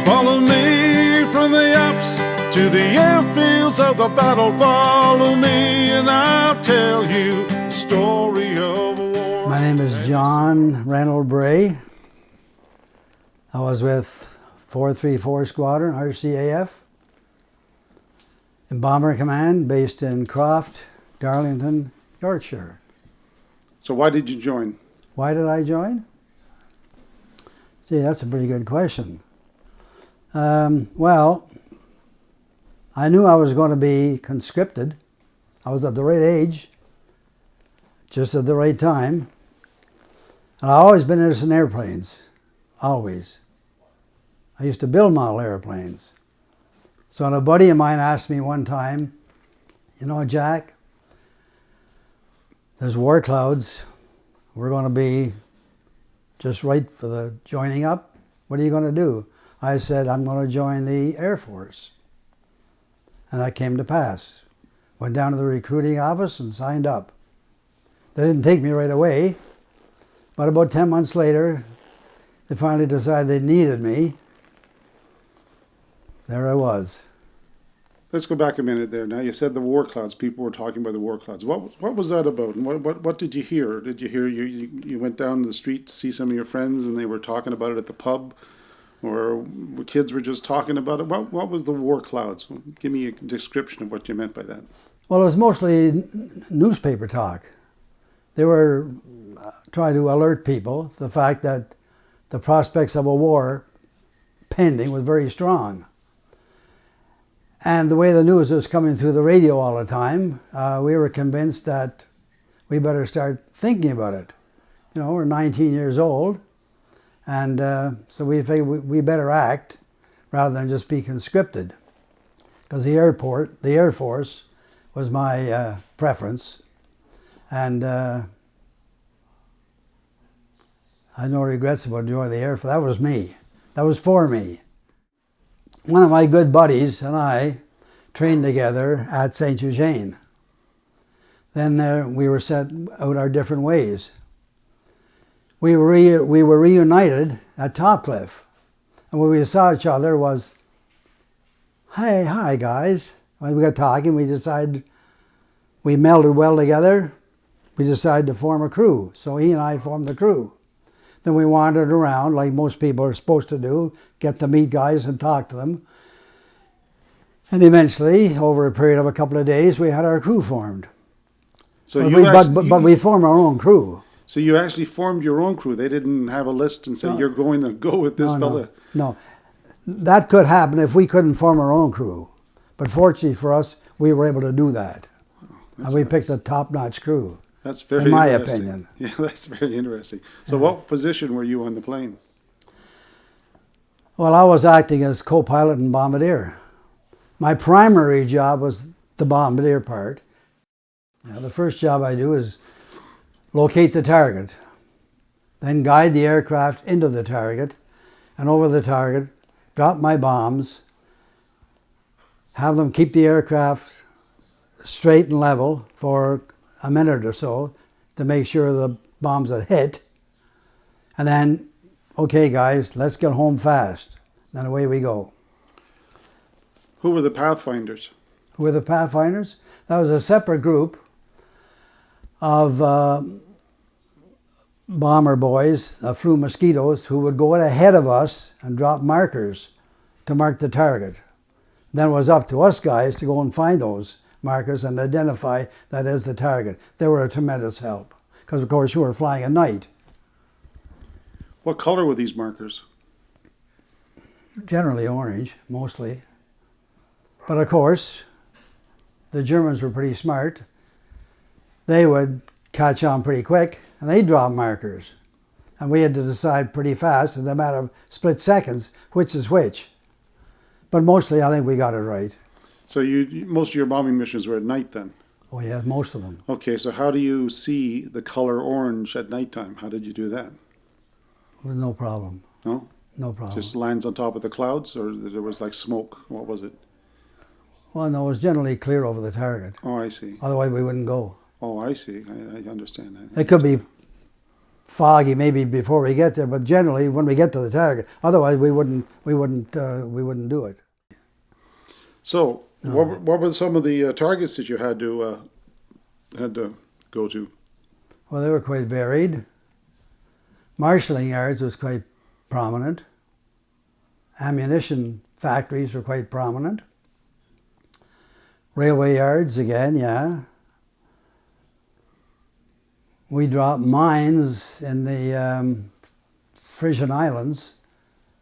Follow me from the Alps to the airfields of the battle. Follow me and I'll tell you the story of a war. My name is John Reynold Bray. I was with 434 Squadron, RCAF, in Bomber Command, based in Croft, Darlington, Yorkshire. So why did you join? Why did I join? Gee, that's a pretty good question. Well, I knew I was going to be conscripted. I was at the right age, just at the right time. And I've always been interested in airplanes, always. I used to build model airplanes. So a buddy of mine asked me one time, you know, Jack, there's war clouds. We're going to be just right for the joining up. What are you going to do? I said, I'm going to join the Air Force. And that came to pass. Went down to the recruiting office and signed up. They didn't take me right away, but about 10 months later, they finally decided they needed me. There I was. Let's go back a minute there. Now you said the war clouds. People were talking about the war clouds. What was that about? And what did you hear? Did you hear you went down the street to see some of your friends and they were talking about it at the pub? Or kids were just talking about it? What was the war clouds? Give me a description of what you meant by that. Well, it was mostly newspaper talk. They were trying to alert people to the fact that the prospects of a war pending was very strong. And the way the news was coming through the radio all the time, we were convinced that we better start thinking about it. You know, we're 19 years old. And so we figured we better act rather than just be conscripted, because the Air Force was my preference, and I had no regrets about joining the Air Force. That was me. That was for me. One of my good buddies and I trained together at St. Eugene. Then we were set out our different ways. We were reunited at Topcliffe, and when we saw each other was, hey, hi guys. When we got talking, we decided we melded well together. We decided to form a crew, so he and I formed the crew. Then we wandered around like most people are supposed to do, get to meet guys and talk to them. And eventually, over a period of a couple of days, we had our crew formed. So but we formed our own crew. So you actually formed your own crew. They didn't have a list and say, you're going to go with this fella. No. That could happen if we couldn't form our own crew. But fortunately for us, we were able to do that. And we picked a top-notch crew. That's very in my interesting. opinion. Yeah, that's very interesting. So what position were you on the plane? Well, I was acting as co-pilot and bombardier. My primary job was the bombardier part. Now, the first job I do is locate the target, then guide the aircraft into the target, and over the target, drop my bombs, have them keep the aircraft straight and level for a minute or so to make sure the bombs had hit, and then, okay guys, let's get home fast. Then away we go. Who were the pathfinders? Who were the pathfinders? That was a separate group of bomber boys, flew mosquitoes, who would go ahead of us and drop markers to mark the target. Then it was up to us guys to go and find those markers and identify that as the target. They were a tremendous help, because of course you were flying at night. What color were these markers? Generally orange, mostly. But of course, the Germans were pretty smart. They would catch on pretty quick, and they dropped markers. And we had to decide pretty fast, in a matter of split seconds, which is which. But mostly, I think we got it right. So most of your bombing missions were at night then? Oh yeah, most of them. Okay, so how do you see the color orange at nighttime? How did you do that? There was no problem. No? No problem. Just lands on top of the clouds, or there was like smoke? What was it? Well, no, it was generally clear over the target. Oh, I see. Otherwise, we wouldn't go. Oh, I see. I understand that. It could be foggy maybe before we get there, but generally when we get to the target. Otherwise, we wouldn't do it. So, what were some of the targets that you had to go to? Well, they were quite varied. Marshalling yards was quite prominent. Ammunition factories were quite prominent. Railway yards again, yeah. We dropped mines in the Frisian Islands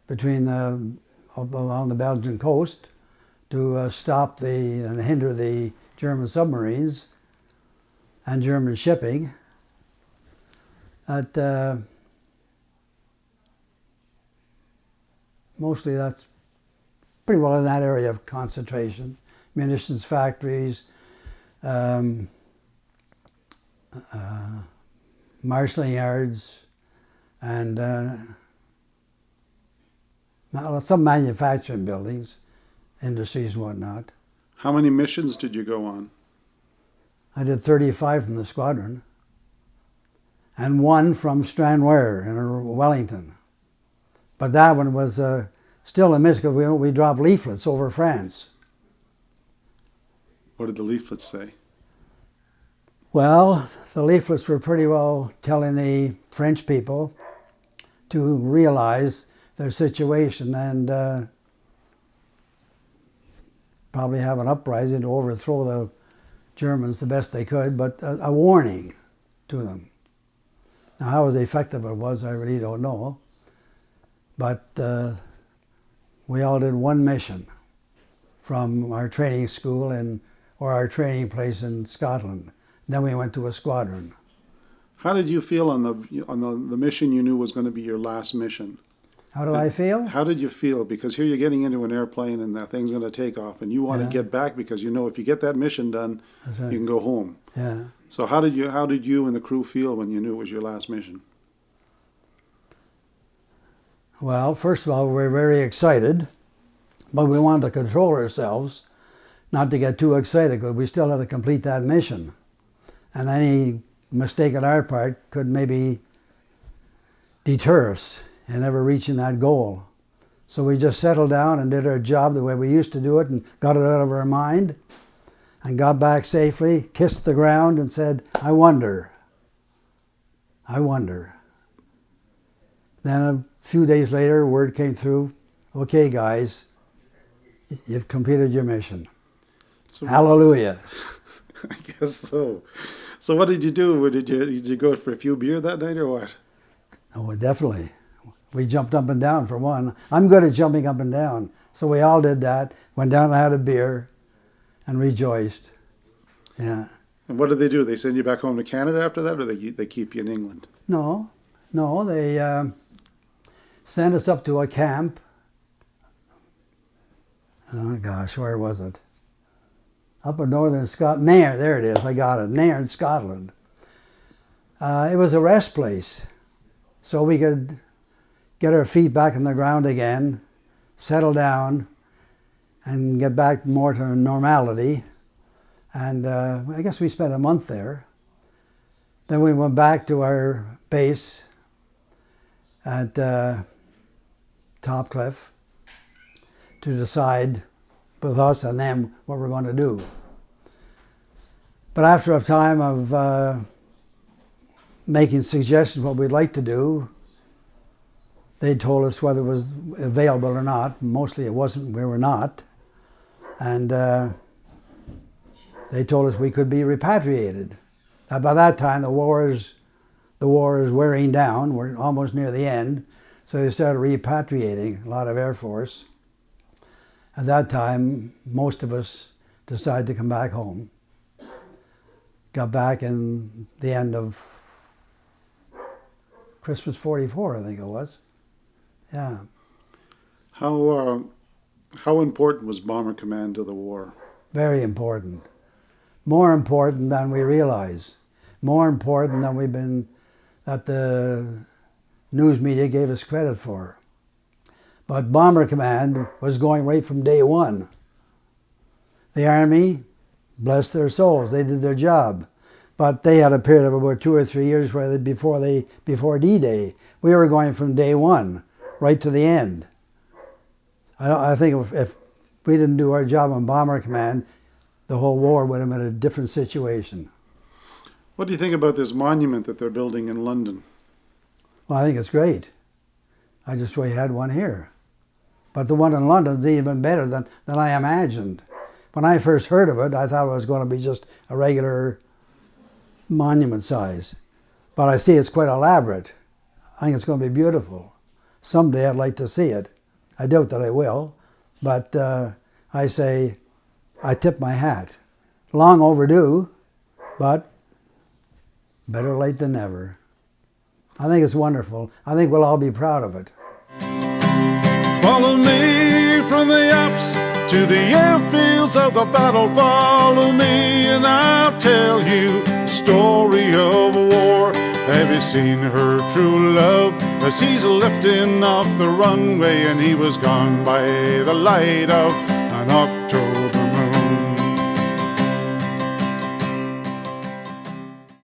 along the Belgian coast to stop and hinder the German submarines and German shipping. Mostly that's pretty well in that area of concentration. Munitions factories, marshalling yards, and some manufacturing buildings, industries and whatnot. How many missions did you go on? I did 35 from the squadron, and 1 from Stranraer in Wellington. But that one was still a miss because we dropped leaflets over France. What did the leaflets say? Well, the leaflets were pretty well telling the French people to realize their situation and probably have an uprising to overthrow the Germans the best they could, but a warning to them. Now, how effective it was, I really don't know. But we all did 1 mission from our training school or our training place in Scotland. Then we went to a squadron. How did you feel on the mission you knew was going to be your last mission? How did I feel? How did you feel? Because here you're getting into an airplane and that thing's going to take off, and you want to get back because you know if you get that mission done, you can go home. Yeah. So how did you and the crew feel when you knew it was your last mission? Well, first of all, we were very excited, but we wanted to control ourselves, not to get too excited, because we still had to complete that mission. And any mistake on our part could maybe deter us in ever reaching that goal. So we just settled down and did our job the way we used to do it and got it out of our mind and got back safely, kissed the ground and said, I wonder. Then a few days later, word came through, okay guys, you've completed your mission. So, hallelujah. I guess so. So what did you do? Did you go for a few beer that night or what? Oh, definitely. We jumped up and down for one. I'm good at jumping up and down. So we all did that, went down and had a beer and rejoiced. Yeah. And what did they do? They send you back home to Canada after that, or they keep you in England? No, they sent us up to a camp. Oh gosh, where was it? Up in northern Scotland. Nairn, there it is, I got it. Nairn, Scotland. It was a rest place, so we could get our feet back on the ground again, settle down, and get back more to normality. And I guess we spent a month there. Then we went back to our base at Topcliffe to decide with us and them what we're going to do. But after a time of making suggestions what we'd like to do, they told us whether it was available or not. Mostly it wasn't, we were not. And they told us we could be repatriated. By that time the war is wearing down, we're almost near the end, so they started repatriating a lot of Air Force. At that time, most of us decided to come back home. Got back in the end of Christmas '44, I think it was. Yeah. How important was Bomber Command to the war? Very important. More important than we realize. More important than that the news media gave us credit for. But Bomber Command was going right from day one. The Army, bless their souls, they did their job. But they had a period of about 2 or 3 years before D-Day. We were going from day one right to the end. I think if we didn't do our job on Bomber Command, the whole war would have been a different situation. What do you think about this monument that they're building in London? Well, I think it's great. I just wish we had one here. But the one in London is even better than I imagined. When I first heard of it, I thought it was going to be just a regular monument size. But I see it's quite elaborate. I think it's going to be beautiful. Someday I'd like to see it. I doubt that I will, but I say I tip my hat. Long overdue, but better late than never. I think it's wonderful. I think we'll all be proud of it. Follow me from the Alps to the airfields of the battle. Follow me and I'll tell you the story of a war. Have you seen her true love as he's lifting off the runway and he was gone by the light of an October